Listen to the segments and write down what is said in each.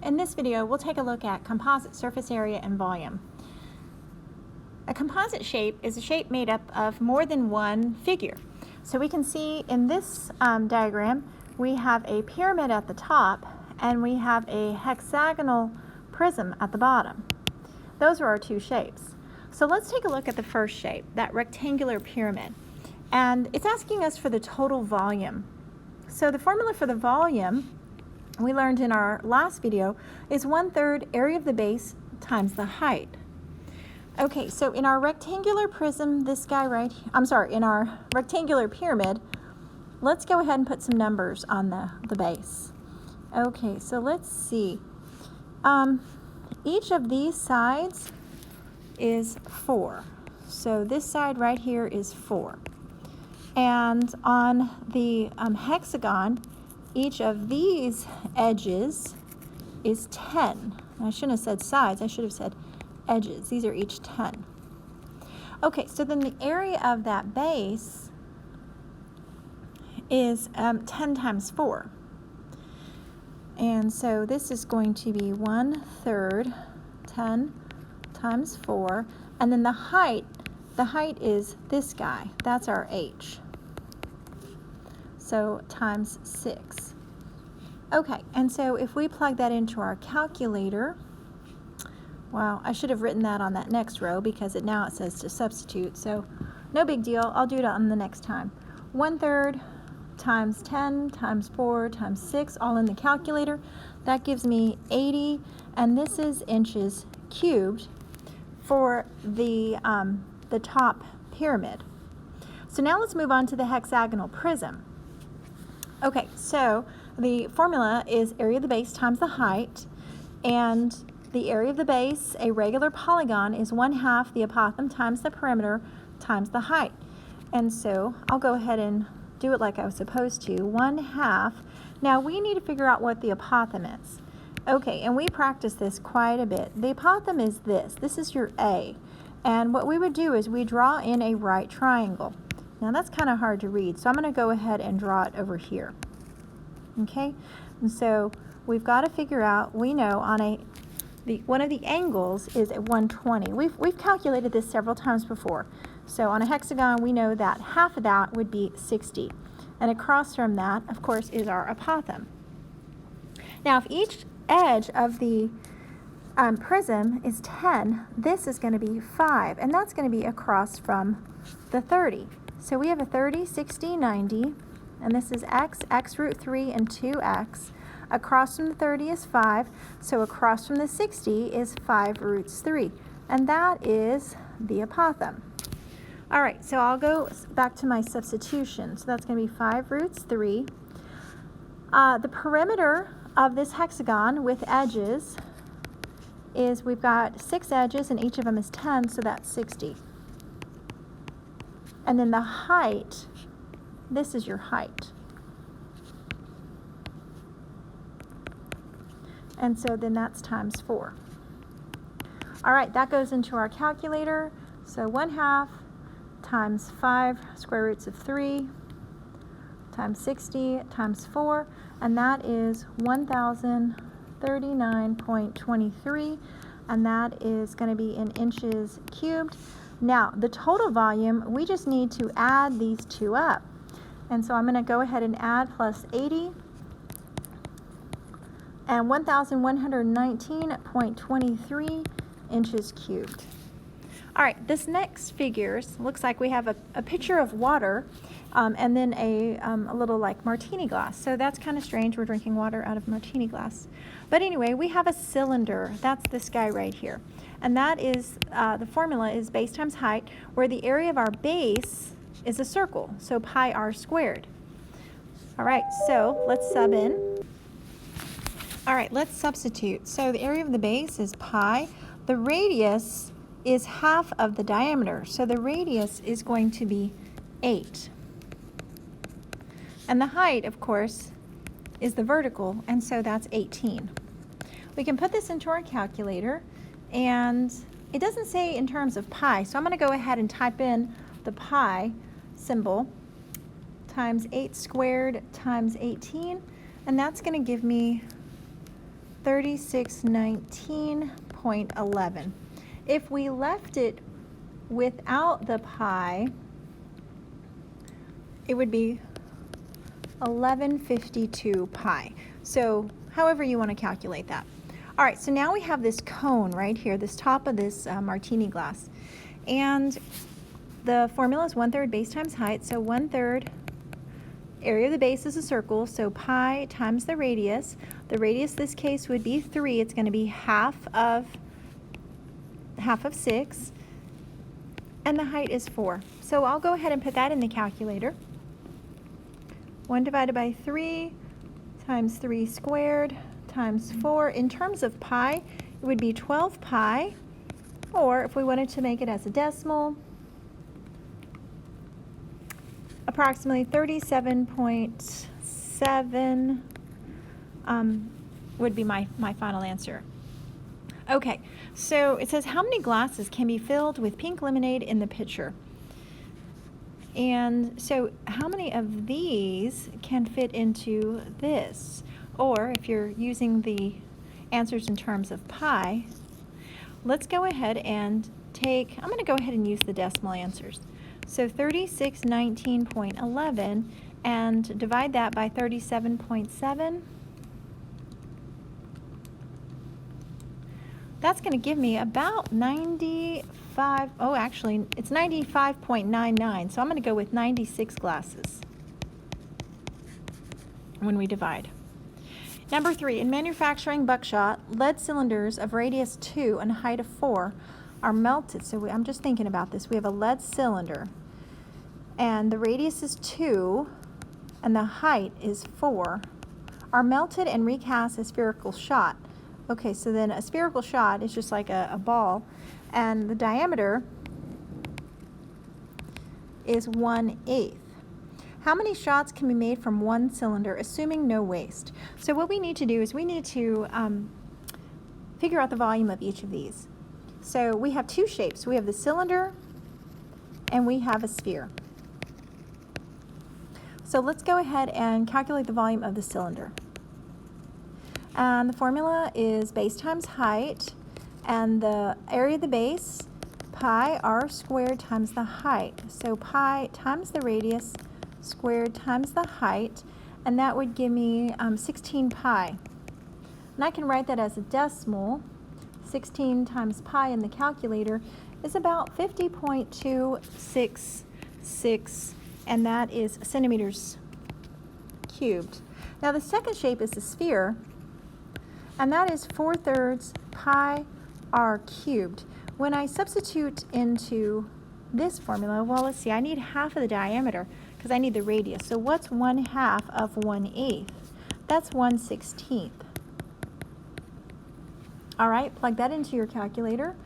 In this video, we'll take a look at composite surface area and volume. A composite shape is a shape made up of more than one figure. So we can see in this diagram, we have a pyramid at the top and we have a hexagonal prism at the bottom. Those are our two shapes. So let's take a look at the first shape, that rectangular pyramid. And it's asking us for the total volume. So the formula for the volume we learned in our last video is 1/3 area of the base times the height. Okay, so in our rectangular prism, this guy in our rectangular pyramid, let's go ahead and put some numbers on the base. Okay, so let's see. Each of these sides is 4. So this side right here is 4. And on the hexagon, each of these edges is 10. I shouldn't have said sides, I should have said edges. These are each 10. Okay, so then the area of that base is 10 times 4. And so this is going to be 1/3, 10 times 4. And then the height is this guy. That's our h. So times 6. Okay, and so if we plug that into our calculator, wow, I should have written that on that next row because now it says to substitute, so no big deal. I'll do it on the next time. 1/3 times 10 times 4 times 6, all in the calculator. That gives me 80, and this is inches cubed for the top pyramid. So now let's move on to the hexagonal prism. Okay, so the formula is area of the base times the height, and the area of the base, a regular polygon, is 1/2 the apothem times the perimeter times the height. And so I'll go ahead and do it like I was supposed to, 1/2. Now we need to figure out what the apothem is. Okay, and we practice this quite a bit. The apothem is this. This is your A. And what we would do is we draw in a right triangle. Now that's kind of hard to read, so I'm going to go ahead and draw it over here. Okay, and so we've got to figure out, we know on one of the angles is at 120. We've calculated this several times before. So on a hexagon, we know that half of that would be 60. And across from that, of course, is our apothem. Now, if each edge of the prism is 10, this is going to be 5, and that's going to be across from the 30. So we have a 30, 60, 90, and this is x root 3, and 2x. Across from the 30 is 5, so across from the 60 is 5 roots 3, and that is the apothem. All right, so I'll go back to my substitution. So that's going to be 5 roots 3. The perimeter of this hexagon with edges is, we've got 6 edges, and each of them is 10, so that's 60. And then the height, this is your height. And so then that's times 4. All right, that goes into our calculator. So 1/2 times 5 square roots of 3 times 60 times 4, and that is 1039.23, and that is going to be in inches cubed. Now, the total volume, we just need to add these two up. And so I'm going to go ahead and add plus 80 and 1119.23 inches cubed. All right, this next figures looks like we have a pitcher of water and then a little like martini glass. So that's kind of strange. We're drinking water out of a martini glass. But anyway, we have a cylinder. That's this guy right here. And that is, the formula is base times height, where the area of our base is a circle, so pi r squared. All right, so let's sub in. All right, let's substitute. So the area of the base is pi. The radius is half of the diameter, so the radius is going to be 8. And the height, of course, is the vertical, and so that's 18. We can put this into our calculator, and it doesn't say in terms of pi, so I'm going to go ahead and type in the pi symbol times 8 squared times 18, and that's going to give me 3619.11. If we left it without the pi, it would be 1152 pi. So however you want to calculate that. All right, so now we have this cone right here, this top of this martini glass. And the formula is 1/3 base times height, so 1/3 area of the base is a circle, so pi times the radius. The radius this case would be 3. It's going to be half of 6, and the height is 4. So I'll go ahead and put that in the calculator. 1 divided by 3 times 3 squared times 4. In terms of pi, it would be 12 pi, or if we wanted to make it as a decimal, approximately 37.7 would be my final answer. Okay, so it says how many glasses can be filled with pink lemonade in the pitcher? And so how many of these can fit into this? Or if you're using the answers in terms of pi, let's go ahead and I'm going to go ahead and use the decimal answers. So 3619.11 and divide that by 37.7. That's going to give me about 95, oh actually it's 95.99, so I'm going to go with 96 glasses when we divide. Number 3, in manufacturing buckshot, lead cylinders of radius 2 and height of 4 are melted. So I'm just thinking about this. We have a lead cylinder and the radius is 2 and the height is 4, are melted and recast as spherical shot. Okay, so then a spherical shot is just like a ball, and the diameter is 1/8. How many shots can be made from one cylinder, assuming no waste? So what we need to do is we need to figure out the volume of each of these. So we have two shapes. We have the cylinder and we have a sphere. So let's go ahead and calculate the volume of the cylinder. And the formula is base times height, and the area of the base, pi r squared times the height. So pi times the radius squared times the height, and that would give me 16 pi. And I can write that as a decimal. 16 times pi in the calculator is about 50.266, and that is centimeters cubed. Now the second shape is a sphere, and that is 4/3 pi r cubed. When I substitute into this formula, well, let's see, I need half of the diameter because I need the radius. So what's 1/2 of 1/8? That's 1/16. All right, plug that into your calculator.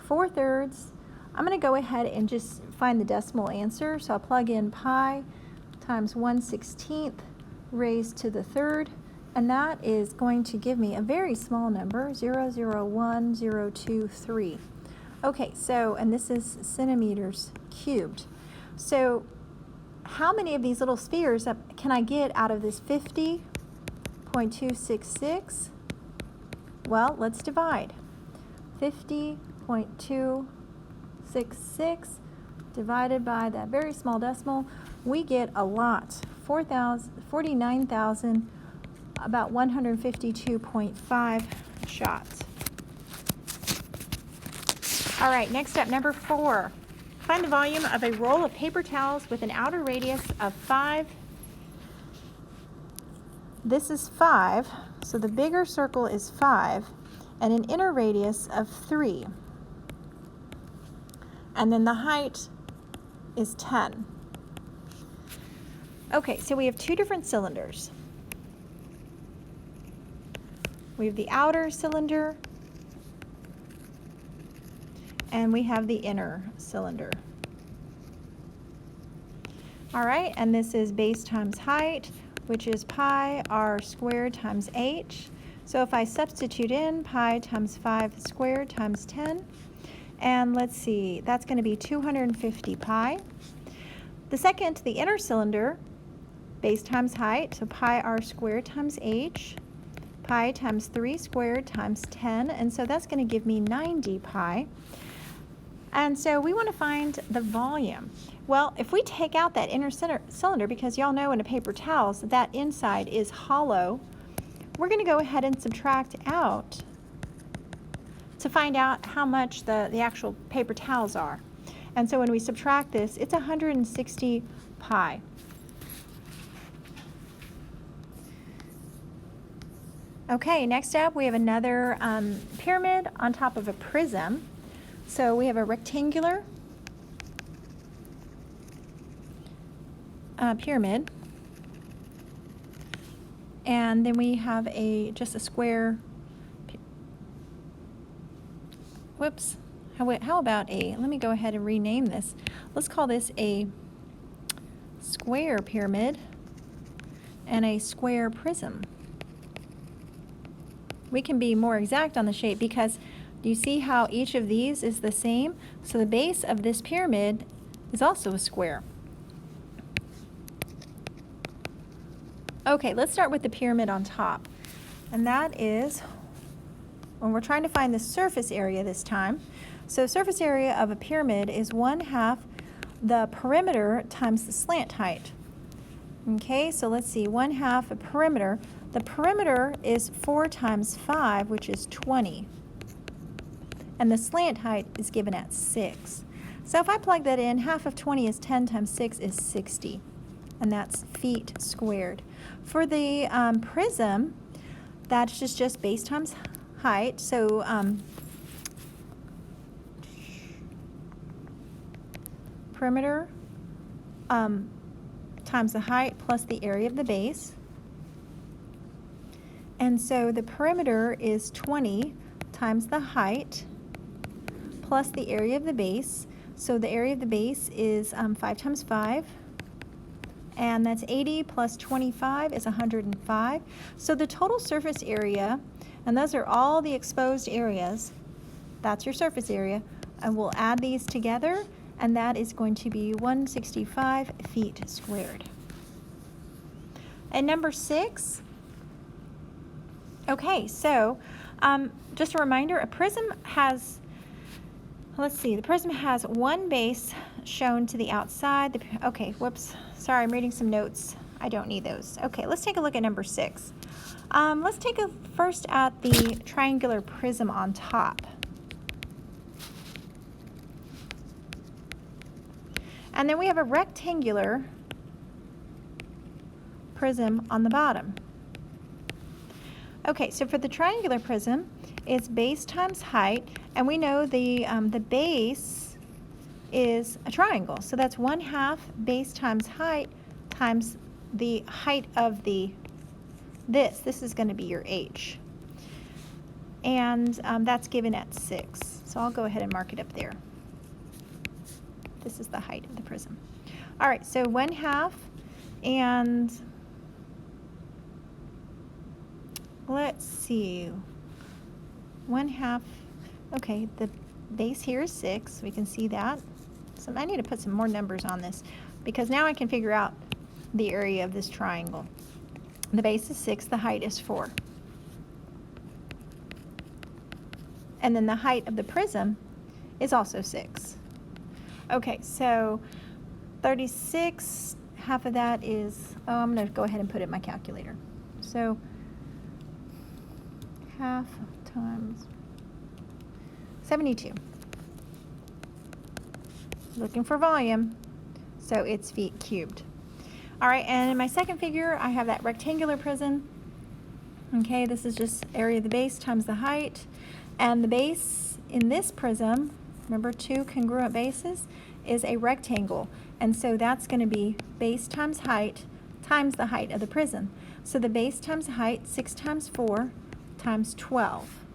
4/3, I'm going to go ahead and just find the decimal answer. So I'll plug in pi times 1/16 raised to the third, and that is going to give me a very small number, 0.01023. Okay, so, and this is centimeters cubed. So how many of these little spheres can I get out of this 50.266? Well, let's divide. 50.266 divided by that very small decimal, we get a lot, 49,000, about 152.5 shots. All right, next up, number 4. Find the volume of a roll of paper towels with an outer radius of 5. This is 5, so the bigger circle is 5, and an inner radius of 3. And then the height is 10. Okay, so we have two different cylinders. We have the outer cylinder, and we have the inner cylinder. All right, and this is base times height, which is pi r squared times h. So if I substitute in pi times 5 squared times 10, and let's see, that's going to be 250 pi. The inner cylinder, base times height, so pi r squared times h, pi times 3 squared times 10, and so that's going to give me 90 pi. And so we want to find the volume. Well, if we take out that inner cylinder, because y'all know in a paper towels that inside is hollow, we're going to go ahead and subtract out to find out how much the actual paper towels are. And so when we subtract this, it's 160 pi. Okay, next up we have another pyramid on top of a prism. So we have a rectangular pyramid, and then we have just a square. Whoops. How about let me go ahead and rename this. Let's call this a square pyramid and a square prism. We can be more exact on the shape because you see how each of these is the same? So the base of this pyramid is also a square. Okay, let's start with the pyramid on top. And that is, when we're trying to find the surface area this time. So surface area of a pyramid is 1/2 the perimeter times the slant height. Okay, so let's see, 1/2 a perimeter. The perimeter is 4 times 5, which is 20. And the slant height is given at 6. So if I plug that in, half of 20 is 10 times 6 is 60. And that's feet squared. For the prism, that's just base times height. So perimeter times the height plus the area of the base. And so the perimeter is 20 times the height plus the area of the base. So the area of the base is 5 times 5. And that's 80 plus 25 is 105. So the total surface area, and those are all the exposed areas, that's your surface area, and we'll add these together, and that is going to be 165 feet squared. And number 6, okay, so just a reminder, a prism has, let's see, the prism has one base shown to the outside. Okay, whoops, sorry, I'm reading some notes. I don't need those. Okay, let's take a look at number 6. Let's take a first at the triangular prism on top. And then we have a rectangular prism on the bottom. Okay, so for the triangular prism, it's base times height, and we know the base is a triangle. So that's 1/2 base times height times the height of this is going to be your h. And that's given at 6. So I'll go ahead and mark it up there. This is the height of the prism. All right, so 1/2, and let's see, 1/2, okay, the base here is 6, we can see that. So I need to put some more numbers on this because now I can figure out the area of this triangle. The base is 6, the height is 4. And then the height of the prism is also 6. Okay, so 36, half of that is, I'm going to go ahead and put it in my calculator. So half times 72. Looking for volume, so it's feet cubed. All right, and in my second figure, I have that rectangular prism. Okay, this is just area of the base times the height. And the base in this prism, remember 2 congruent bases, is a rectangle. And so that's going to be base times height times the height of the prism. So the base times height, 6 times 4 times 12.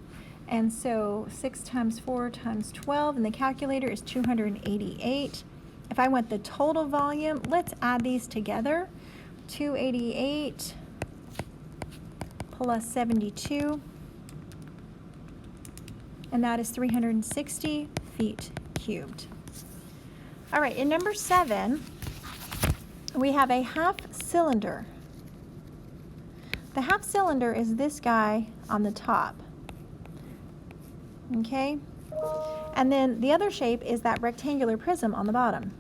And so 6 times 4 times 12 in the calculator is 288. If I want the total volume, let's add these together. 288 plus 72. And that is 360 feet cubed. All right, in number 7, we have a half cylinder. the half cylinder is this guy on the top. Okay? And then the other shape is that rectangular prism on the bottom.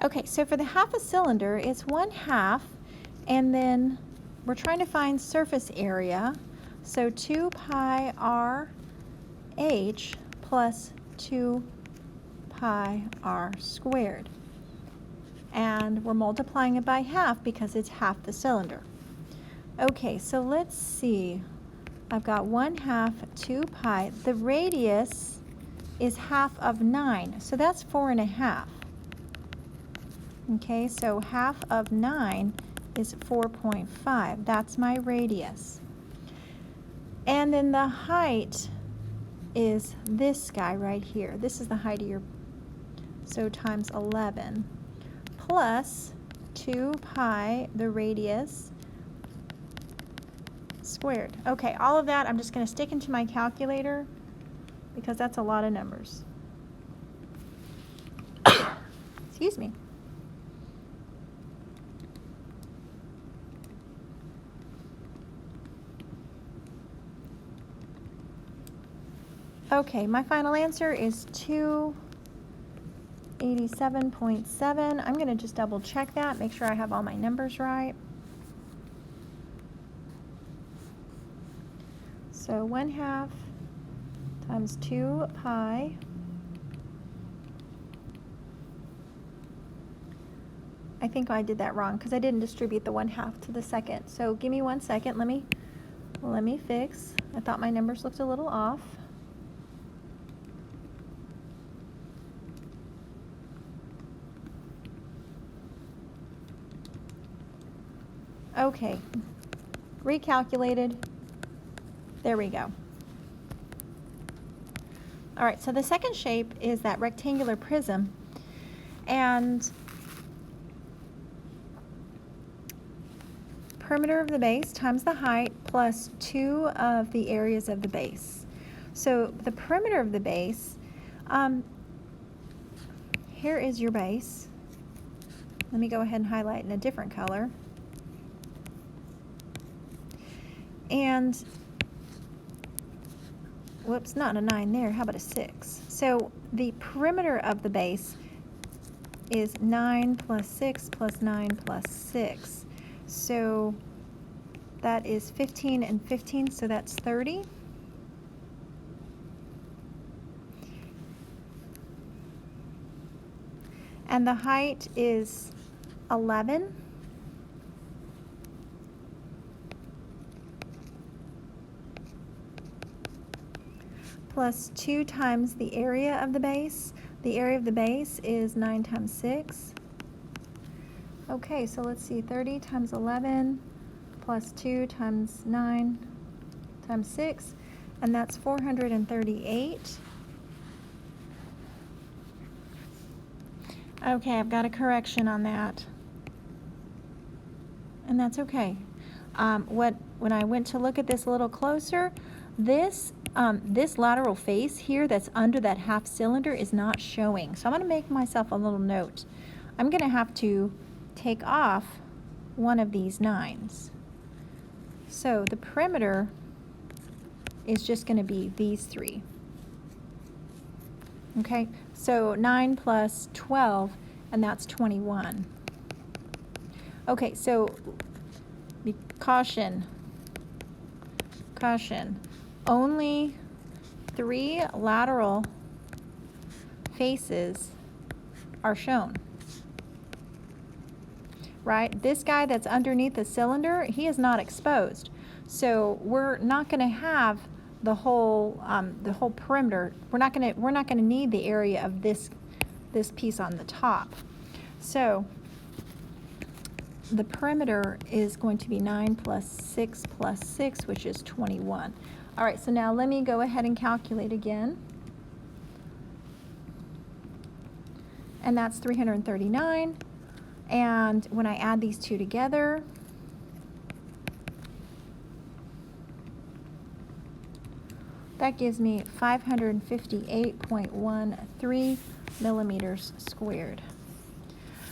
Okay, so for the half a cylinder, it's 1/2, and then we're trying to find surface area. So 2 pi r h plus 2 pi r squared. And we're multiplying it by half because it's half the cylinder. Okay, so let's see. I've got 1/2 2 pi. The radius is half of 9, so that's 4.5. Okay, so half of 9 is 4.5. That's my radius. And then the height is this guy right here. This is the height of your, so times 11, plus 2 pi, the radius, squared. Okay, all of that I'm just going to stick into my calculator because that's a lot of numbers. Excuse me. Okay, my final answer is 287.7. I'm going to just double check that, make sure I have all my numbers right. So 1/2 times 2 pi I think I did that wrong because I didn't distribute the 1/2 to the second. So give me 1 second. Let me fix. I thought my numbers looked a little off. Okay, recalculated. There we go. All right, so the second shape is that rectangular prism, and perimeter of the base times the height plus 2 of the areas of the base. So the perimeter of the base, here is your base. Let me go ahead and highlight in a different color. And, whoops, not a 9 there, how about a 6? So the perimeter of the base is 9 plus 6 plus 9 plus 6. So that is 15 and 15, so that's 30. And the height is 11. Plus 2 times the area of the base. The area of the base is 9 times 6. Okay, so let's see, 30 times 11 plus 2 times 9 times 6, and that's 438. Okay, I've got a correction on that, and that's okay. When I went to look at this a little closer, this lateral face here that's under that half cylinder is not showing. So I'm going to make myself a little note. I'm going to have to take off one of these 9s. So the perimeter is just going to be these 3. Okay, so 9 plus 12, and that's 21. Okay, so caution. Only 3 lateral faces are shown. Right? This guy that's underneath the cylinder, he is not exposed. So we're not going to have the whole perimeter. We're not going to need the area of this piece on the top. So the perimeter is going to be 9 plus 6 plus 6, which is 21. All right, so now let me go ahead and calculate again. And that's 339. And when I add these two together, that gives me 558.13 millimeters squared.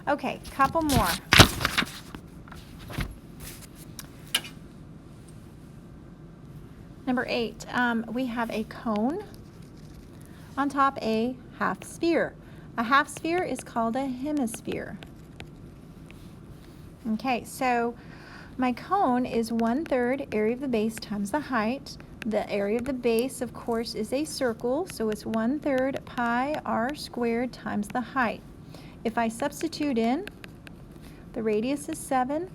Okay, couple more. Number 8, we have a cone, on top a half sphere. A half sphere is called a hemisphere. Okay, so my cone is 1/3 area of the base times the height. The area of the base, of course, is a circle, so it's 1/3 pi r squared times the height. If I substitute in, the radius is 7,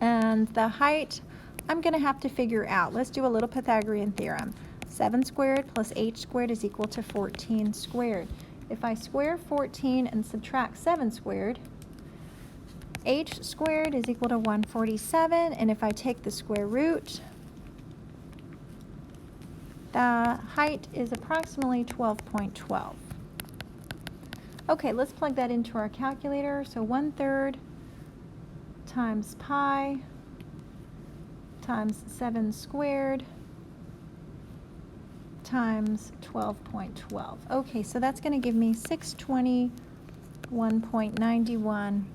and the height I'm going to have to figure out. Let's do a little Pythagorean theorem. 7 squared plus h squared is equal to 14 squared. If I square 14 and subtract 7 squared, h squared is equal to 147, and if I take the square root, the height is approximately 12.12. Okay, let's plug that into our calculator. So 1/3 times pi times 7 squared times 12.12. Okay, so that's going to give me 621.91.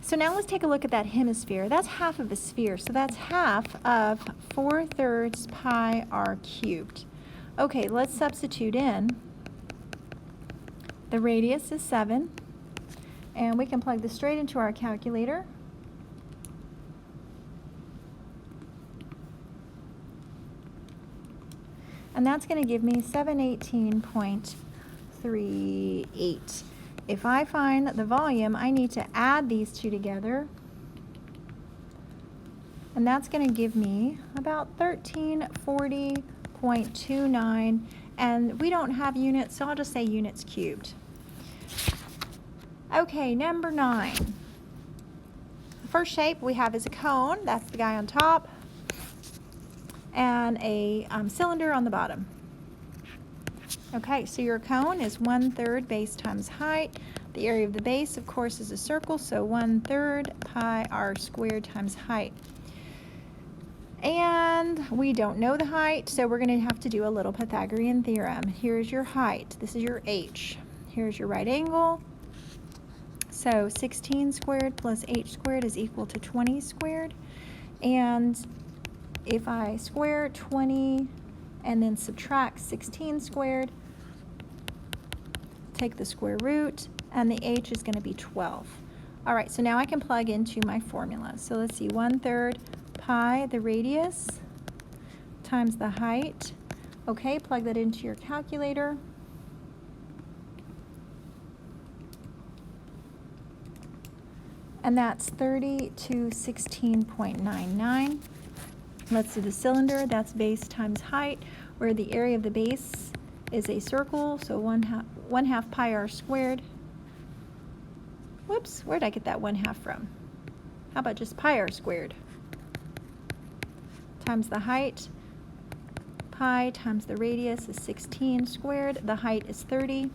So now let's take a look at that hemisphere. That's half of a sphere, so that's half of 4/3 pi r cubed. Okay, let's substitute in. The radius is 7, and we can plug this straight into our calculator. And that's going to give me 718.38. If I find the volume, I need to add these two together. And that's going to give me about 1340.29. And we don't have units, so I'll just say units cubed. Okay, number 9. The first shape we have is a cone. That's the guy on top. And a cylinder on the bottom. Okay, so your cone is 1/3 base times height. The area of the base, of course, is a circle, so 1/3 pi r squared times height. And we don't know the height, so we're going to have to do a little Pythagorean theorem. Here's your height. This is your h. Here's your right angle. So 16 squared plus h squared is equal to 20 squared. And if I square 20 and then subtract 16 squared, take the square root, and the h is going to be 12. All right, so now I can plug into my formula. So let's see, 1/3 pi, the radius, times the height. Okay, plug that into your calculator. And that's 3216.99. Let's do the cylinder. That's base times height, where the area of the base is a circle, so 1/2 pi r squared. Whoops, where did I get that 1/2 from? How about just pi r squared? Times the height. Pi times the radius is 16 squared. The height is 30.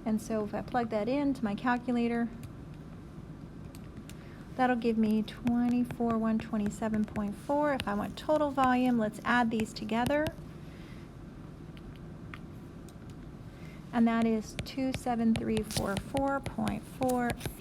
And so if I plug that into my calculator, that'll give me 24,127.4. If I want total volume, let's add these together. And that is 27344.4 feet.